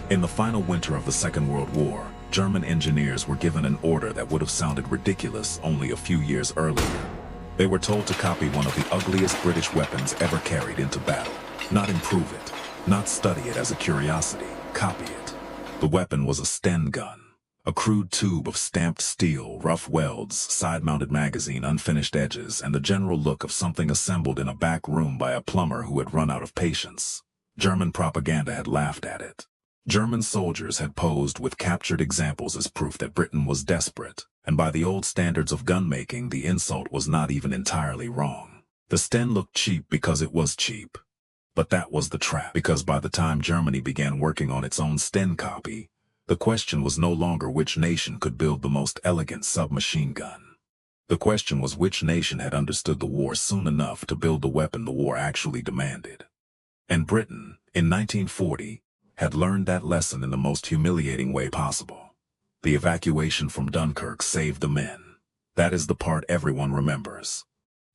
In the final winter of the Second World War, German engineers were given an order that would have sounded ridiculous only a few years earlier. They were told to copy one of the ugliest British weapons ever carried into battle. Not improve it, not study it as a curiosity, copy it. The weapon was a Sten gun. A crude tube of stamped steel, rough welds, side-mounted magazine, unfinished edges, and the general look of something assembled in a back room by a plumber who had run out of patience. German propaganda had laughed at it. German soldiers had posed with captured examples as proof that Britain was desperate, and by the old standards of gun-making, the insult was not even entirely wrong. The Sten looked cheap because it was cheap. But that was the trap, because by the time Germany began working on its own Sten copy, the question was no longer which nation could build the most elegant submachine gun. The question was which nation had understood the war soon enough to build the weapon the war actually demanded. And Britain, in 1940, had learned that lesson in the most humiliating way possible. The evacuation from Dunkirk saved the men. That is the part everyone remembers.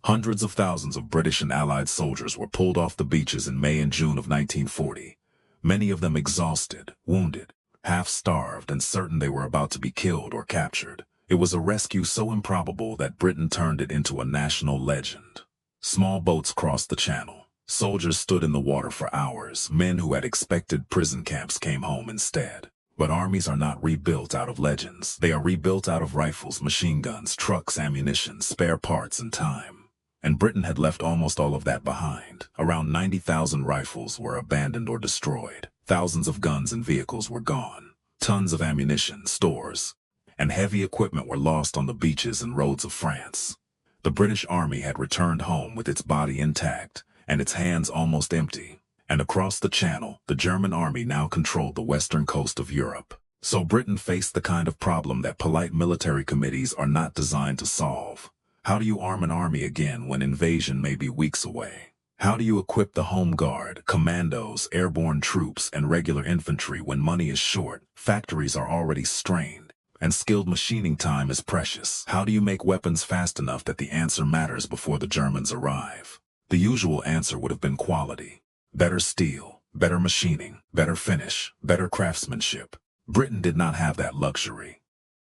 Hundreds of thousands of British and Allied soldiers were pulled off the beaches in May and June of 1940, many of them exhausted, wounded, half-starved, and certain they were about to be killed or captured. It was a rescue so improbable that Britain turned it into a national legend. Small boats crossed the channel. Soldiers stood in the water for hours. Men who had expected prison camps came home instead. But armies are not rebuilt out of legends. They are rebuilt out of rifles, machine guns, trucks, ammunition, spare parts, and time. And Britain had left almost all of that behind. Around 90,000 rifles were abandoned or destroyed. Thousands of guns and vehicles were gone. Tons of ammunition, stores, and heavy equipment were lost on the beaches and roads of France. The British Army had returned home with its body intact and its hands almost empty. And across the Channel, the German army now controlled the western coast of Europe. So Britain faced the kind of problem that polite military committees are not designed to solve. How do you arm an army again when invasion may be weeks away? How do you equip the Home Guard, commandos, airborne troops, and regular infantry when money is short, factories are already strained, and skilled machining time is precious? How do you make weapons fast enough that the answer matters before the Germans arrive? The usual answer would have been quality. Better steel, better machining, better finish, better craftsmanship. Britain did not have that luxury.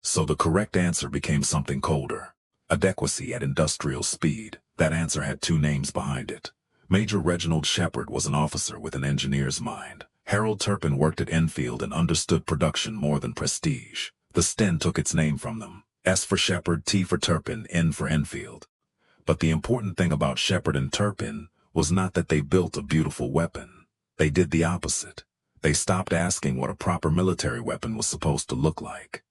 So the correct answer became something colder. Adequacy at industrial speed. That answer had two names behind it. Major Reginald Shepard was an officer with an engineer's mind. Harold Turpin worked at Enfield and understood production more than prestige. The Sten took its name from them. S for Shepard, T for Turpin, N for Enfield. But the important thing about Shepard and Turpin was not that they built a beautiful weapon. They did the opposite. They stopped asking what a proper military weapon was supposed to look like.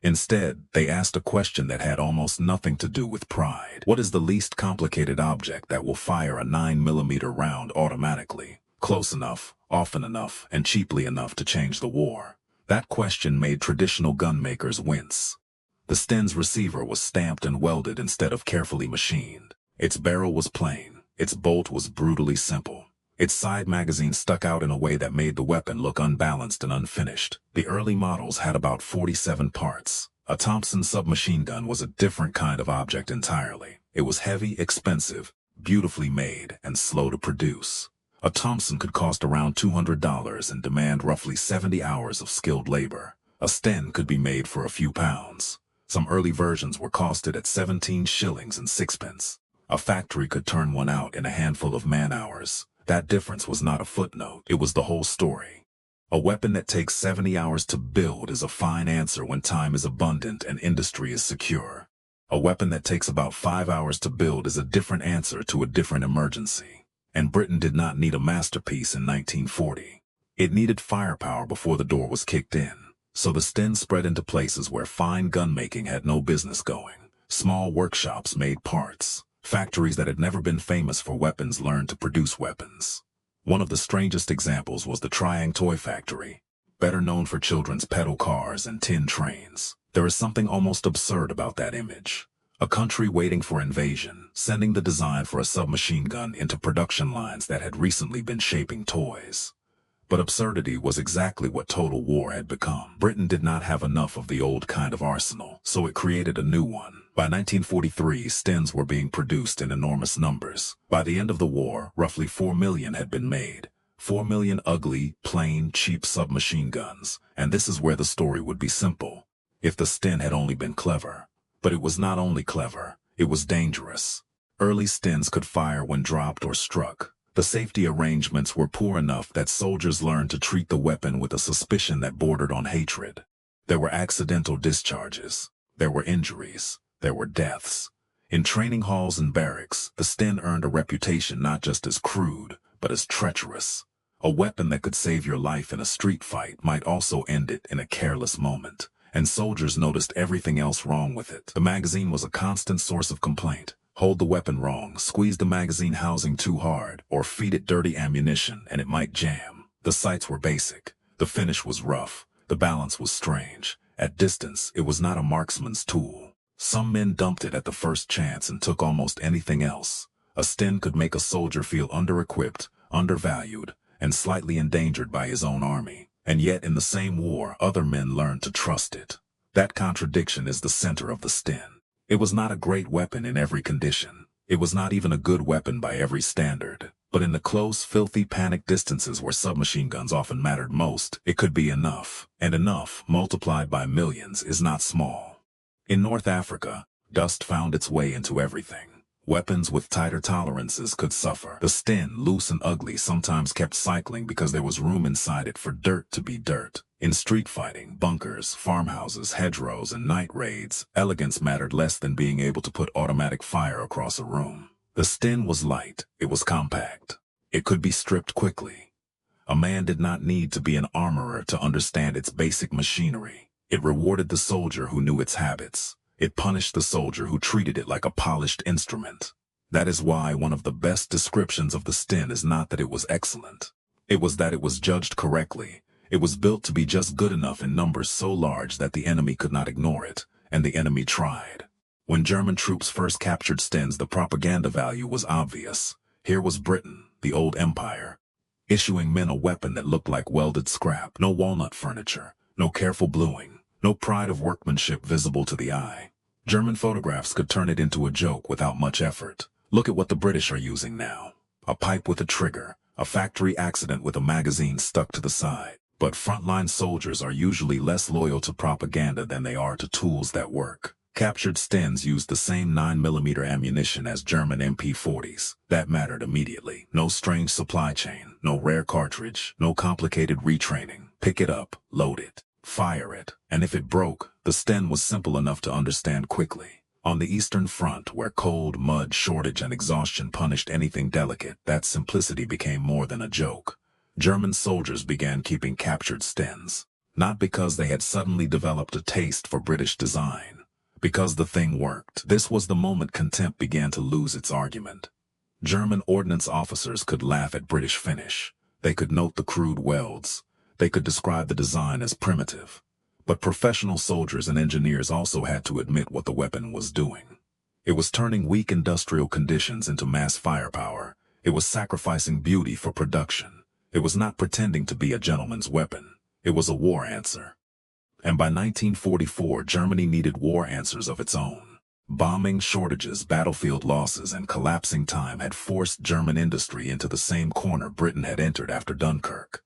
Instead, they asked a question that had almost nothing to do with pride. What is the least complicated object that will fire a 9mm round automatically, close enough, often enough, and cheaply enough to change the war? That question made traditional gun makers wince. The Sten's receiver was stamped and welded instead of carefully machined. Its barrel was plain. Its bolt was brutally simple. Its side magazine stuck out in a way that made the weapon look unbalanced and unfinished. The early models had about 47 parts. A Thompson submachine gun was a different kind of object entirely. It was heavy, expensive, beautifully made, and slow to produce. A Thompson could cost around $200 and demand roughly 70 hours of skilled labor. A Sten could be made for a few pounds. Some early versions were costed at 17 shillings and sixpence. A factory could turn one out in a handful of man-hours. That difference was not a footnote, it was the whole story. A weapon that takes 70 hours to build is a fine answer when time is abundant and industry is secure. A weapon that takes about 5 hours to build is a different answer to a different emergency. And Britain did not need a masterpiece in 1940. It needed firepower before the door was kicked in. So the Sten spread into places where fine gun-making had no business going. Small workshops made parts. Factories that had never been famous for weapons learned to produce weapons. One of the strangest examples was the Triang Toy Factory, better known for children's pedal cars and tin trains. There is something almost absurd about that image. A country waiting for invasion, sending the design for a submachine gun into production lines that had recently been shaping toys. But absurdity was exactly what total war had become. Britain did not have enough of the old kind of arsenal, so it created a new one. By 1943, Stens were being produced in enormous numbers. By the end of the war, roughly 4 million had been made. 4 million ugly, plain, cheap submachine guns, and this is where the story would be simple. If the Sten had only been clever. But it was not only clever, it was dangerous. Early Stens could fire when dropped or struck. The safety arrangements were poor enough that soldiers learned to treat the weapon with a suspicion that bordered on hatred. There were accidental discharges. There were injuries. There were deaths. In training halls and barracks, the Sten earned a reputation not just as crude, but as treacherous. A weapon that could save your life in a street fight might also end it in a careless moment. And soldiers noticed everything else wrong with it. The magazine was a constant source of complaint. Hold the weapon wrong, squeeze the magazine housing too hard, or feed it dirty ammunition and it might jam. The sights were basic. The finish was rough. The balance was strange. At distance, it was not a marksman's tool. Some men dumped it at the first chance and took almost anything else. A Sten could make a soldier feel under-equipped, undervalued, and slightly endangered by his own army. And yet in the same war, other men learned to trust it. That contradiction is the center of the Sten. It was not a great weapon in every condition. It was not even a good weapon by every standard. But in the close, filthy, panicked distances where submachine guns often mattered most, it could be enough. And enough, multiplied by millions, is not small. In North Africa, dust found its way into everything. Weapons with tighter tolerances could suffer. The Sten, loose and ugly, sometimes kept cycling because there was room inside it for dirt to be dirt. In street fighting, bunkers, farmhouses, hedgerows, and night raids, elegance mattered less than being able to put automatic fire across a room. The Sten was light. It was compact. It could be stripped quickly. A man did not need to be an armorer to understand its basic machinery. It rewarded the soldier who knew its habits. It punished the soldier who treated it like a polished instrument. That is why one of the best descriptions of the Sten is not that it was excellent. It was that it was judged correctly. It was built to be just good enough in numbers so large that the enemy could not ignore it, and the enemy tried. When German troops first captured Stens, the propaganda value was obvious. Here was Britain, the old empire, issuing men a weapon that looked like welded scrap. No walnut furniture, no careful bluing, no pride of workmanship visible to the eye. German photographs could turn it into a joke without much effort. Look at what the British are using now. A pipe with a trigger, a factory accident with a magazine stuck to the side. But frontline soldiers are usually less loyal to propaganda than they are to tools that work. Captured Stens used the same 9mm ammunition as German MP40s. That mattered immediately. No strange supply chain, no rare cartridge, no complicated retraining. Pick it up, load it, fire it, and if it broke, the Sten was simple enough to understand quickly. On the Eastern Front, where cold, mud, shortage, and exhaustion punished anything delicate, that simplicity became more than a joke. German soldiers began keeping captured Stens, not because they had suddenly developed a taste for British design, because the thing worked. This was the moment contempt began to lose its argument. German ordnance officers could laugh at British finish. They could note the crude welds. They could describe the design as primitive. But professional soldiers and engineers also had to admit what the weapon was doing. It was turning weak industrial conditions into mass firepower. It was sacrificing beauty for production. It was not pretending to be a gentleman's weapon. It was a war answer. And by 1944, Germany needed war answers of its own. Bombing, shortages, battlefield losses, and collapsing time had forced German industry into the same corner Britain had entered after Dunkirk.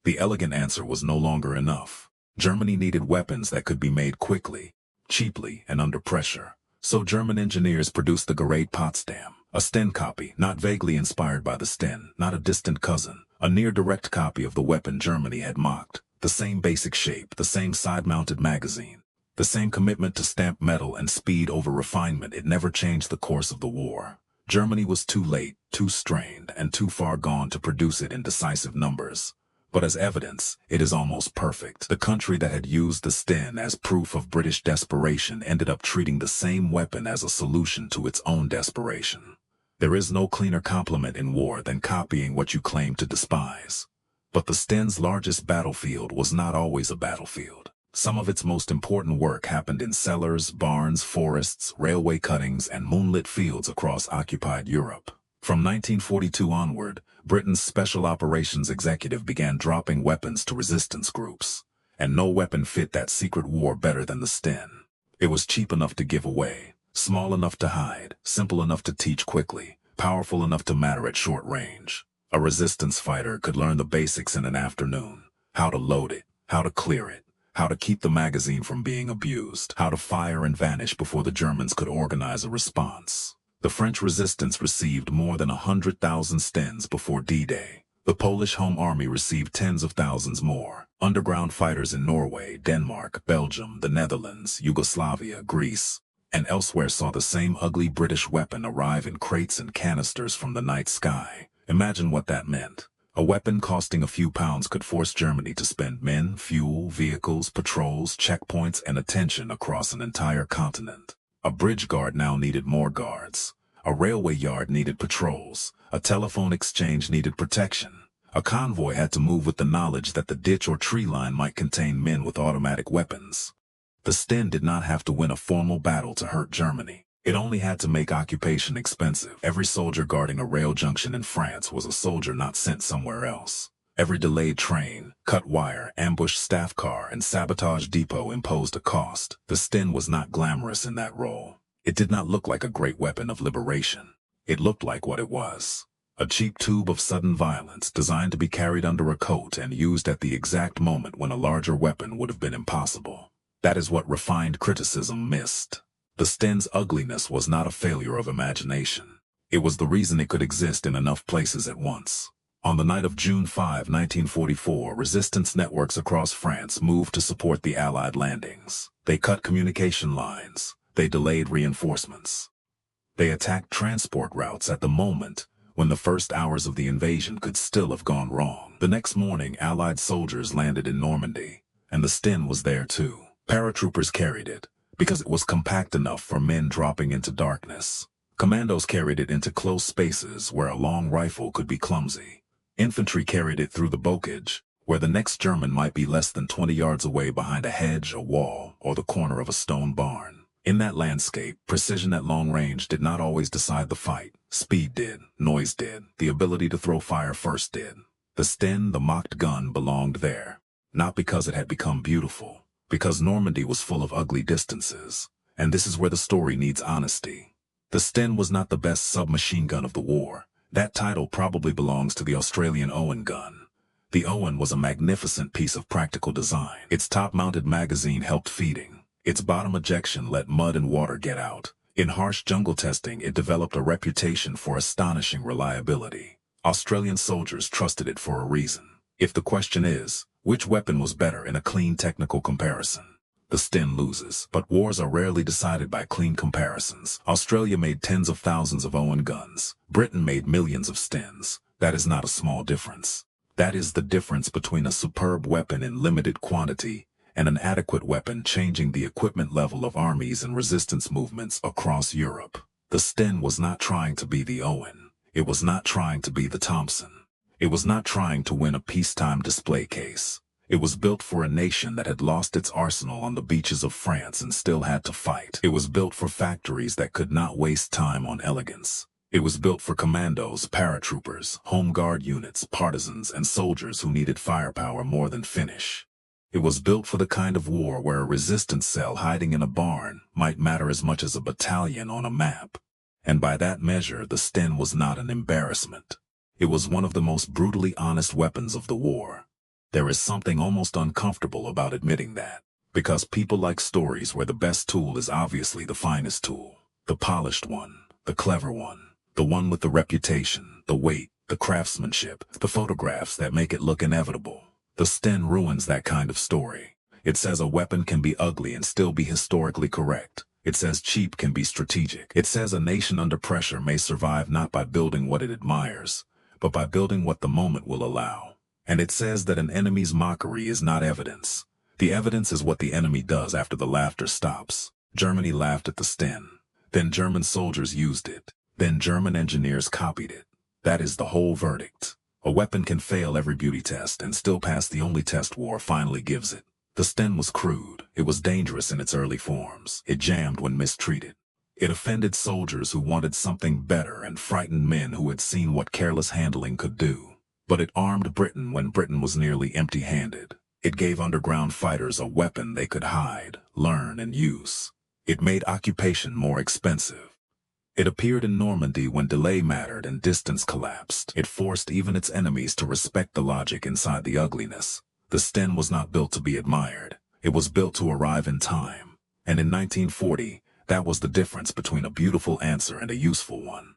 The elegant answer was no longer enough. Germany needed weapons that could be made quickly, cheaply, and under pressure. So German engineers produced the great Potsdam, a Sten copy, not vaguely inspired by the Sten, not a distant cousin, a near-direct copy of the weapon Germany had mocked. The same basic shape, the same side-mounted magazine, the same commitment to stamped metal and speed over refinement. It never changed the course of the war. Germany was too late, too strained, and too far gone to produce it in decisive numbers. But as evidence, it is almost perfect. The country that had used the Sten as proof of British desperation ended up treating the same weapon as a solution to its own desperation. There is no cleaner compliment in war than copying what you claim to despise. But the Sten's largest battlefield was not always a battlefield. Some of its most important work happened in cellars, barns, forests, railway cuttings, and moonlit fields across occupied Europe. From 1942 onward, Britain's Special Operations Executive began dropping weapons to resistance groups. And no weapon fit that secret war better than the Sten. It was cheap enough to give away, small enough to hide, simple enough to teach quickly, powerful enough to matter at short range. A resistance fighter could learn the basics in an afternoon. How to load it, how to clear it, how to keep the magazine from being abused, how to fire and vanish before the Germans could organize a response. The French resistance received more than 100,000 Stens before D-Day. The Polish Home Army received tens of thousands more. Underground fighters in Norway, Denmark, Belgium, the Netherlands, Yugoslavia, Greece, and elsewhere saw the same ugly British weapon arrive in crates and canisters from the night sky. Imagine what that meant. A weapon costing a few pounds could force Germany to spend men, fuel, vehicles, patrols, checkpoints, and attention across an entire continent. A bridge guard now needed more guards. A railway yard needed patrols. A telephone exchange needed protection. A convoy had to move with the knowledge that the ditch or tree line might contain men with automatic weapons. The Sten did not have to win a formal battle to hurt Germany. It only had to make occupation expensive. Every soldier guarding a rail junction in France was a soldier not sent somewhere else. Every delayed train, cut wire, ambushed staff car, and sabotage depot imposed a cost. The Sten was not glamorous in that role. It did not look like a great weapon of liberation. It looked like what it was. A cheap tube of sudden violence designed to be carried under a coat and used at the exact moment when a larger weapon would have been impossible. That is what refined criticism missed. The Sten's ugliness was not a failure of imagination. It was the reason it could exist in enough places at once. On the night of June 5, 1944, resistance networks across France moved to support the Allied landings. They cut communication lines. They delayed reinforcements. They attacked transport routes at the moment when the first hours of the invasion could still have gone wrong. The next morning, Allied soldiers landed in Normandy, and the Sten was there too. Paratroopers carried it, because it was compact enough for men dropping into darkness. Commandos carried it into close spaces where a long rifle could be clumsy. Infantry carried it through the bocage, where the next German might be less than 20 yards away behind a hedge, a wall, or the corner of a stone barn. In that landscape, precision at long range did not always decide the fight. Speed did, noise did, the ability to throw fire first did. The Sten, the mocked gun, belonged there. Not because it had become beautiful, because Normandy was full of ugly distances. And this is where the story needs honesty. The Sten was not the best submachine gun of the war. That title probably belongs to the Australian Owen gun. The Owen was a magnificent piece of practical design. Its top-mounted magazine helped feeding. Its bottom ejection let mud and water get out. In harsh jungle testing, it developed a reputation for astonishing reliability. Australian soldiers trusted it for a reason. If the question is, which weapon was better in a clean technical comparison? The Sten loses, but wars are rarely decided by clean comparisons. Australia made tens of thousands of Owen guns. Britain made millions of Stens. That is not a small difference. That is the difference between a superb weapon in limited quantity and an adequate weapon changing the equipment level of armies and resistance movements across Europe. The Sten was not trying to be the Owen. It was not trying to be the Thompson. It was not trying to win a peacetime display case. It was built for a nation that had lost its arsenal on the beaches of France and still had to fight. It was built for factories that could not waste time on elegance. It was built for commandos, paratroopers, home guard units, partisans, and soldiers who needed firepower more than finish. It was built for the kind of war where a resistance cell hiding in a barn might matter as much as a battalion on a map. And by that measure, the Sten was not an embarrassment. It was one of the most brutally honest weapons of the war. There is something almost uncomfortable about admitting that, because people like stories where the best tool is obviously the finest tool, the polished one, the clever one, the one with the reputation, the weight, the craftsmanship, the photographs that make it look inevitable. The Sten ruins that kind of story. It says a weapon can be ugly and still be historically correct. It says cheap can be strategic. It says a nation under pressure may survive not by building what it admires, but by building what the moment will allow. And it says that an enemy's mockery is not evidence. The evidence is what the enemy does after the laughter stops. Germany laughed at the Sten. Then German soldiers used it. Then German engineers copied it. That is the whole verdict. A weapon can fail every beauty test and still pass the only test war finally gives it. The Sten was crude. It was dangerous in its early forms. It jammed when mistreated. It offended soldiers who wanted something better and frightened men who had seen what careless handling could do. But it armed Britain when Britain was nearly empty-handed. It gave underground fighters a weapon they could hide, learn, and use. It made occupation more expensive. It appeared in Normandy when delay mattered and distance collapsed. It forced even its enemies to respect the logic inside the ugliness. The Sten was not built to be admired. It was built to arrive in time. And in 1940, that was the difference between a beautiful answer and a useful one.